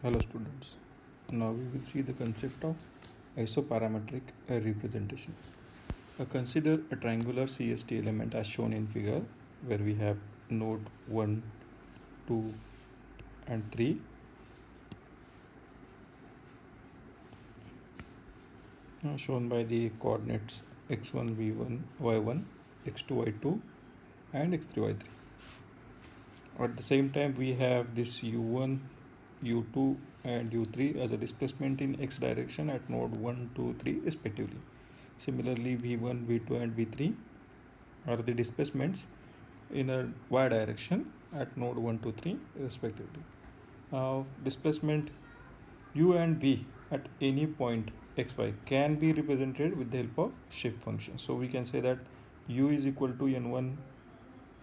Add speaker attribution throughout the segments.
Speaker 1: Hello students. Now we will see the concept of isoparametric representation. Consider a triangular CST element as shown in figure where we have node 1, 2 and 3. Shown by the coordinates x1, v1, y1, x2, y2 and x3, y3. At the same time we have this u1, u2 and u3 as a displacement in x direction at node 1, 2, 3 respectively. Similarly v1, v2 and v3 are the displacements in a y direction at node 1, 2, 3 respectively. Displacement u and v at any point xy can be represented with the help of shape function. So we can say that u is equal to n1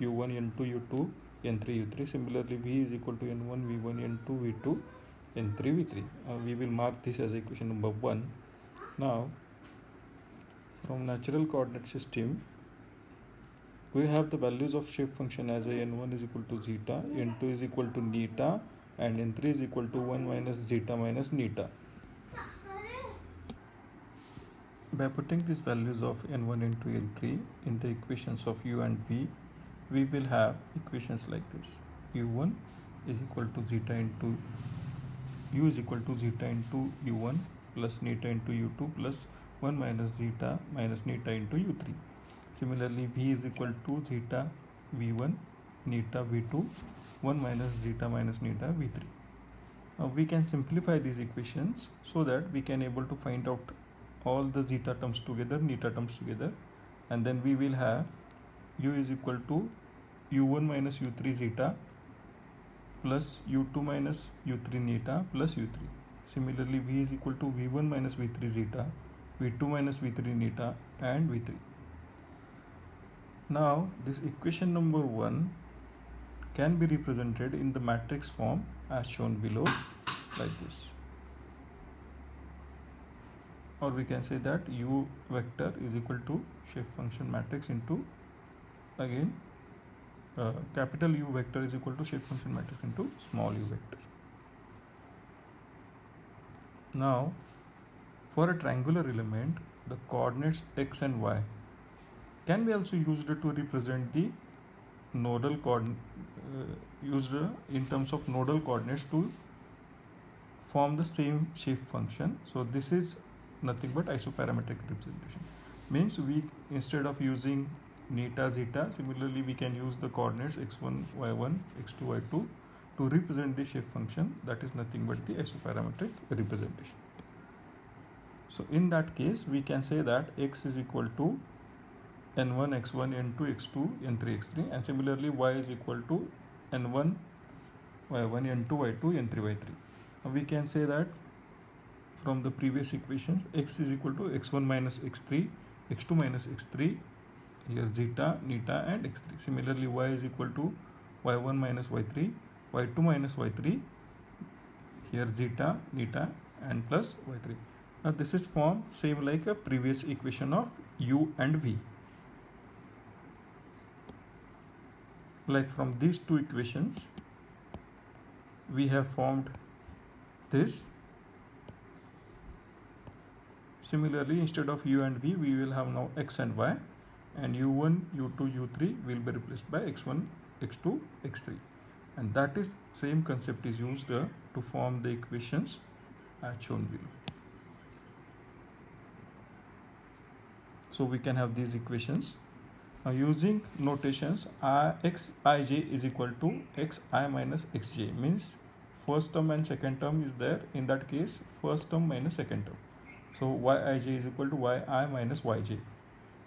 Speaker 1: u1 n2 u2 n3 u3. Similarly v is equal to n1 v1 n2 v2 n3 v3. We will mark this as equation number 1. Now from natural coordinate system we have the values of shape function as n1 is equal to zeta, n2 is equal to neta and n3 is equal to 1 minus zeta minus neta. By putting these values of n1, n2, n3 in the equations of u and v, we will have equations like this. u1 is equal to zeta into u is equal to zeta into u1 plus neta into u2 plus 1 minus zeta minus neta into u3. Similarly v is equal to zeta v1 neta v2 1 minus zeta minus neta v3. Now we can simplify these equations so that we can able to find out all the zeta terms together, neta terms together, and then we will have u is equal to u1 minus u3 zeta plus u2 minus u3 neta plus u3. Similarly v is equal to v1 minus v3 zeta, v2 minus v3 neta and v3. Now this equation number 1 can be represented in the matrix form as shown below like this. Or we can say that u vector is equal to shape function matrix into again capital U vector is equal to shape function matrix into small u vector. Now for a triangular element the coordinates x and y can be also used to represent the nodal used in terms of nodal coordinates to form the same shape function. So this is nothing but isoparametric representation. Means we instead of using neta zeta, similarly we can use the coordinates x1 y1 x2 y2 to represent the shape function. That is nothing but the isoparametric representation. So in that case we can say that x is equal to n1 x1 n2 x2 n3 x3 and similarly y is equal to n1 y1 n2 y2 n3 y3. Now we can say that from the previous equations x is equal to x1 minus x3 x2 minus x3 here zeta neta and x3. Similarly y is equal to y1 minus y3 y2 minus y3 here zeta neta and plus y3. Now this is formed same like a previous equation of u and v. Like from these two equations we have formed this. Similarly instead of u and v we will have now x and y, and u1 u2 u3 will be replaced by x1 x2 x3, and that is same concept is used to form the equations as shown below. So we can have these equations using notations xij is equal to xi minus xj, means first term and second term is there. In that case first term minus second term. So yij is equal to yi minus yj.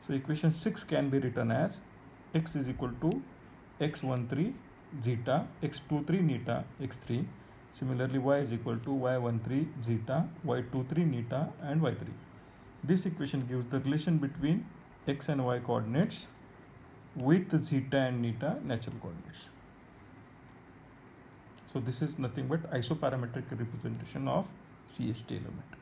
Speaker 1: So equation 6 can be written as x is equal to x13 zeta x23 neta x3. Similarly y is equal to y13 zeta y23 neta and y3. This equation gives the relation between x and y coordinates with zeta and neta natural coordinates. So this is nothing but isoparametric representation of CST element.